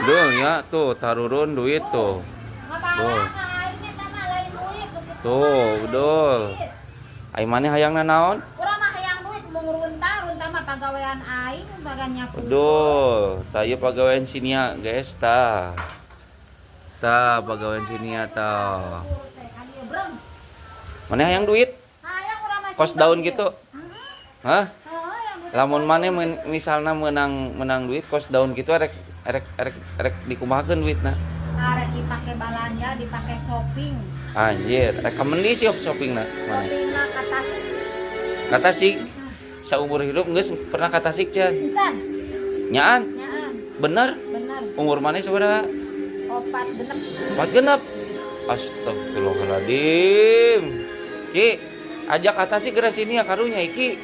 Dul ya tuh tarurun duit tuh. Tuh. Tuh, betul. Ai maneh hayangna naon? Urang mah hayang duit mung runta mah pagawean aing bagannya putus. Betul. Tah ieu pagawean sinia guys tah. Tah pagawean sinia tah. Maneh hayang duit? Hayang urang mah Kos daun gitu. Hah? Heeh, Lamun maneh misalna menang duit kos daun gitu rek dikumahakeun duitna. arek dipake balanja, dipake shopping. Anjir, rek kemendi sih shoppingna maneh. Shopping mah ka Tasik. Kata sih saumur hidup geus pernah kata sih can. Encan. Nyaan? Nyaan. Bener? Bener. Umur maneh sabaraha? 4 genep. 4 genep. Astagfirullahaladzim. Ki, ajak kata sih geura sini ya karunya iki.